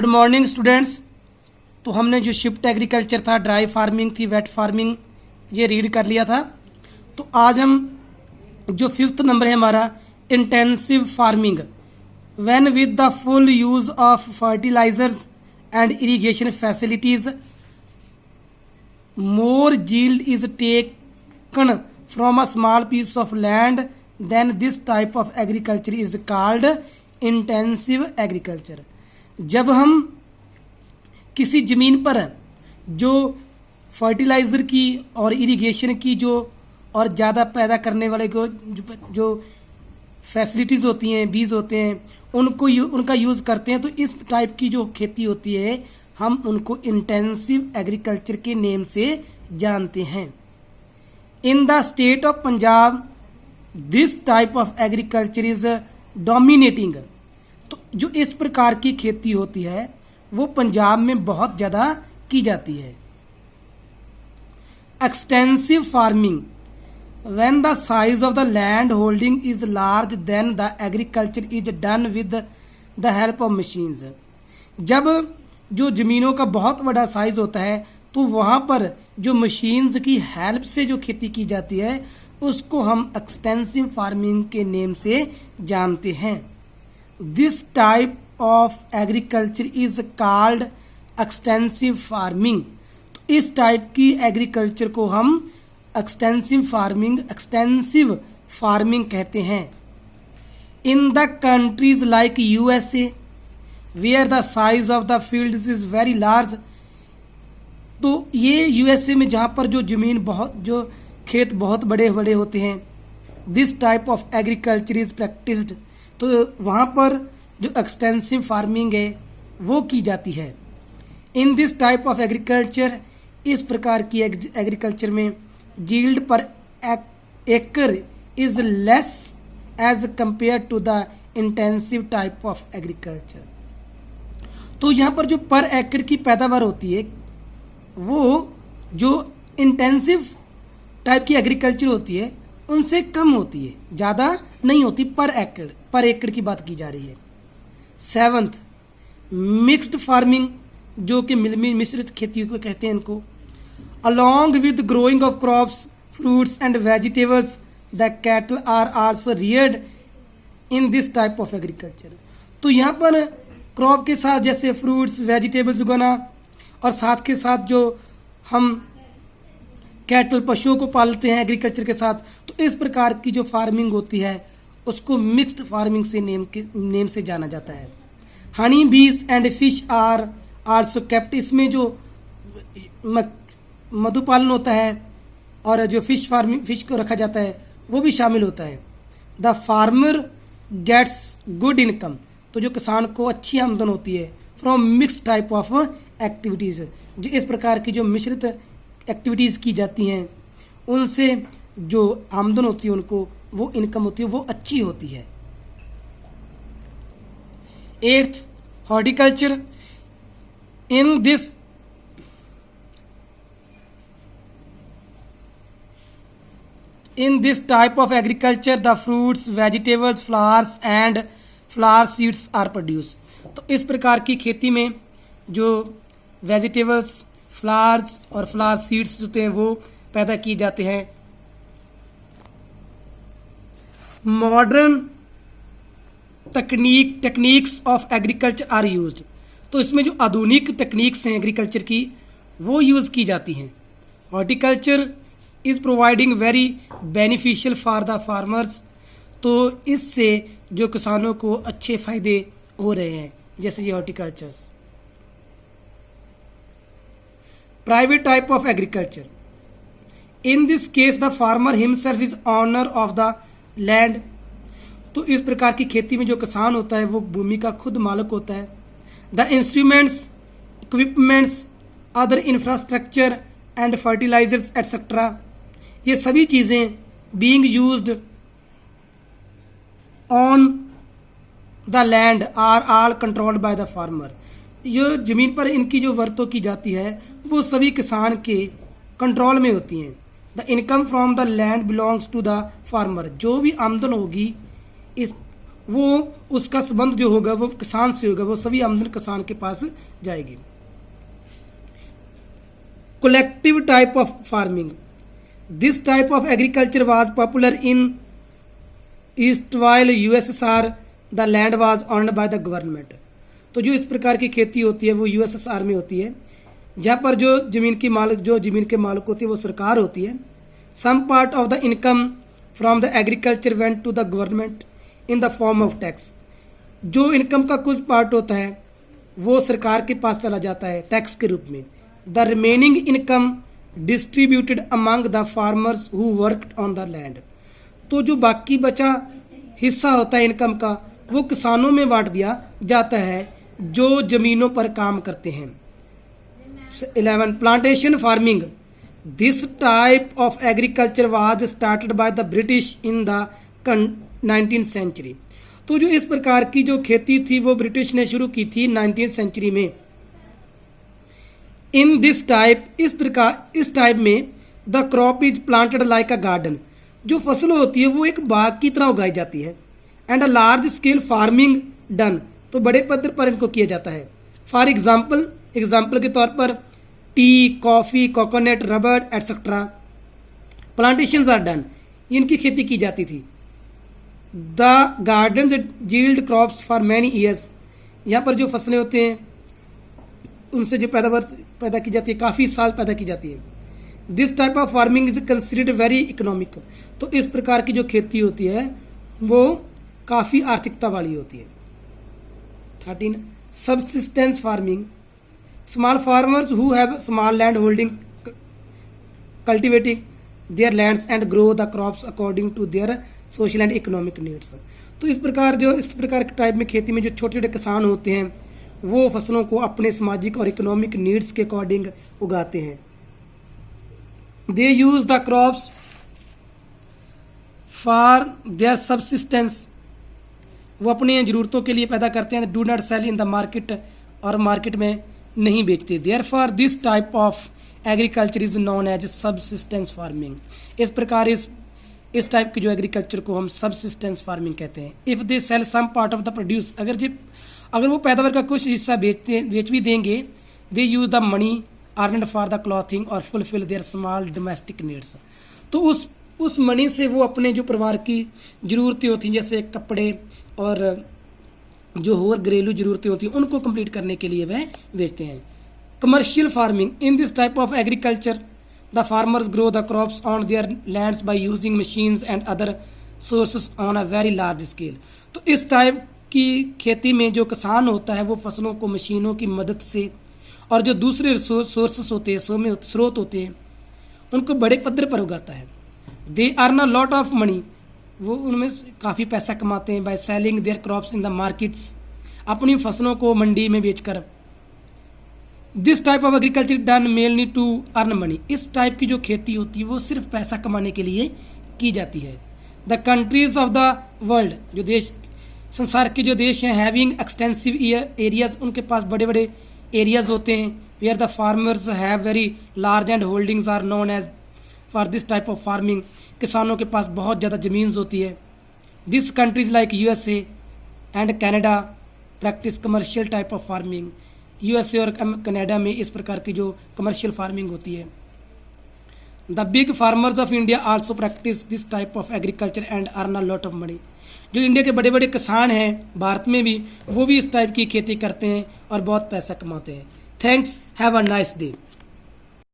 Good morning students. तो हमने जो शिफ्ट एग्रीकल्चर था, ड्राई फार्मिंग थी, वेट फार्मिंग, ये रीड कर लिया था। तो आज हम जो 5th नंबर है हमारा, intensive farming, when with the full use of fertilisers and irrigation facilities more yield is taken from a small piece of land, then this type of agriculture is called intensive agriculture। जब हम किसी ज़मीन पर जो fertiliser की और irrigation की जो और ज़्यादा पैदा करने वाले को जो फैसिलिटीज़ होती हैं, बीज होते हैं, उनका यूज़ करते हैं, तो इस टाइप की जो खेती होती है हम उनको इंटेंसिव एग्रीकल्चर के नेम से जानते हैं। In the state of Punjab this type of agriculture is dominating. तो जो इस प्रकार की खेती होती है वो पंजाब में बहुत ज़्यादा की जाती है। Extensive farming, when the size of the land holding is large then the agriculture is done with the help of machines. जब जो ज़मीनों का बहुत बड़ा साइज होता है तो वहाँ पर जो मशीन्स की हेल्प से जो खेती की जाती है उसको हम एक्सटेंसिव फार्मिंग के नेम से जानते हैं। This type of agriculture is called extensive farming. तो इस टाइप की एग्रीकल्चर को हम एक्सटेंसिव फार्मिंग कहते हैं। In the countries like USA where the size of the fields is very large, तो ये USA में जहाँ पर जो ज़मीन जो खेत बहुत बड़े बड़े होते हैं, this type of agriculture is practised, तो वहाँ पर जो एक्सटेंसिव फार्मिंग है वो की जाती है। In this type of agriculture, इस प्रकार की एग्रीकल्चर में yield per acre is less as compare to the intensive type of agriculture. तो यहाँ पर जो पर एकड़ की पैदावार होती है वो जो इंटेंसिव टाइप की एग्रीकल्चर होती है उनसे कम होती है, ज़्यादा नहीं होती। पर एकड़ की बात की जा रही है। 7th, मिक्स्ड फार्मिंग, जो कि मिश्रित खेती को कहते हैं इनको। Along with growing of crops, fruits and vegetables, the cattle are also reared in this type of agriculture. तो यहाँ पर क्रॉप के साथ जैसे फ्रूट्स, वेजिटेबल्स उगाना और साथ के साथ जो हम कैटल, पशुओं को पालते हैं एग्रीकल्चर के साथ, तो इस प्रकार की जो फार्मिंग होती है उसको मिक्स्ड फार्मिंग से नेम से जाना जाता है। Honey bees and fish are also kept, इसमें जो मधुपालन होता है और जो फिश को रखा जाता है वो भी शामिल होता है। The farmer gets good income, तो जो किसान को अच्छी आमदन होती है from mix type of activities, जो इस प्रकार की जो मिश्रित एक्टिविटीज़ की जाती हैं उनसे जो आमदन होती है उनको वो इनकम होती है वो अच्छी होती है। 8th, horticulture, in this type of agriculture the fruits, vegetables, flowers and flower seeds are produce. तो इस प्रकार की खेती में जो वेजिटेबल्स, फ्लावर्स और फ्लावर सीड्स होते हैं वो पैदा किए जाते हैं। Modern techniques of agriculture are used, तो इसमें जो आधुनिक टेक्निक्स हैं एग्रीकल्चर की वो यूज़ की जाती हैं। Horticulture is providing very beneficial for the farmers, तो इससे जो किसानों को अच्छे फायदे हो रहे हैं, जैसे ये horticultures. Private type of agriculture, in this case the farmer himself is owner of the land, तो इस प्रकार की खेती में जो किसान होता है वो भूमि का खुद मालिक होता है। The instruments, equipments, other infrastructure and fertilisers etcetera, ये सभी चीज़ें being used on the land are all controlled by the farmer. ये ज़मीन पर इनकी जो वरतों की जाती है वो सभी किसान के कंट्रोल में होती हैं। The income from the land belongs to the farmer, जो भी आमदन होगी इस वो उसका संबंध जो होगा वो किसान से होगा, वो सभी आमदन किसान के पास जाएगी। Collective type of farming, this type of agriculture was popular in east while USSR the land was owned by the government. तो जो इस प्रकार की खेती होती है वो यूएसएसआर में होती है, जहाँ पर जो जमीन के मालिक होती है वो सरकार होती है। Some part of the income from the agriculture went to the government in the form of tax. जो इनकम का कुछ पार्ट होता है वो सरकार के पास चला जाता है टैक्स के रूप में। The remaining income distributed among the farmers who worked on the land. तो जो बाकी बचा हिस्सा होता है इनकम का वो किसानों में बांट दिया जाता है जो जमीनों पर काम करते हैं। 11 plantation farming, this type of agriculture was started by the British in the 19th century. तो जो इस प्रकार की जो खेती थी वो ब्रिटिश ने शुरू की थी 19th सेंचुरी में। इन दिस टाइप, इस टाइप में the crop is planted like a garden. जो फसल होती है वो एक बाग की तरह उगाई जाती है। And a large scale farming done, तो बड़े पद्धर पर इनको किया जाता है। फॉर एग्जाम्पल के तौर पर tea, coffee, coconut, rubber etcetera plantations are done, इनकी खेती की जाती थी। The gardens yield crops for many years, यहाँ पर जो फसलें होते हैं उनसे जो पैदावार पैदा की जाती है काफ़ी साल पैदा की जाती है। This type of farming is considered very economic. तो इस प्रकार की जो खेती होती है वो काफ़ी आर्थिकता वाली होती है। 13 subsistence farming, small farmers who have small land holding cultivating their lands and grow the crops according to their social and economic needs. तो इस प्रकार के टाइप में खेती में जो छोटे छोटे किसान होते हैं वो फसलों को अपने सामाजिक और इकोनॉमिक नीड्स के अकॉर्डिंग उगाते हैं। They use the crops for their subsistence, वो अपनी ज़रूरतों के लिए पैदा करते हैं। Do not sell in the market, और मार्केट में नहीं बेचते। Therefore this type of agriculture is known as subsistence farming. इस प्रकार इस टाइप की जो एग्रीकल्चर को हम सबसिस्टेंस फार्मिंग कहते हैं। If they sell some part of the produce, अगर वो पैदावार का कुछ हिस्सा बेच भी देंगे, they use the money earned for the clothing और fulfil their small domestic needs. तो उस मनी से वो अपने जो परिवार की ज़रूरतें होती हैं जैसे कपड़े और जो और घरेलू ज़रूरतें होती हैं उनको कंप्लीट करने के लिए वह बेचते हैं। Commercial farming, in this type of agriculture the farmers grow the crops on their lands by using machines and other sources on a very large scale. तो इस टाइप की खेती में जो किसान होता है वो फसलों को मशीनों की मदद से और जो दूसरे सोर्सेस होते हैं स्रोत होते हैं उनको बड़े पद्धर पर उगाता है। They earn a lot of money, वो उनमें काफ़ी पैसा कमाते हैं by selling their crops in the markets, अपनी फसलों को मंडी में बेचकर। This type of agriculture done mainly to earn money, इस टाइप की जो खेती होती है वो सिर्फ पैसा कमाने के लिए की जाती है। The countries of the world, जो देश संसार के जो देश हैं, हैविंग एक्सटेंसिव एरियाज, उनके पास बड़े बड़े एरियाज होते हैं। Where the farmers have very large and holdings are known as for this type of farming, किसानों के पास बहुत ज़्यादा ज़मीन होती है। This countries like USA and Canada practice commercial type of farming, USA और कनाडा में इस प्रकार की जो कमर्शियल फार्मिंग होती है। The big farmers of India also practice this type of agriculture and earn a lot of money, जो India के बड़े बड़े किसान हैं भारत में भी, वो भी इस टाइप की खेती करते हैं और बहुत पैसा कमाते हैं। Thanks, have a nice day.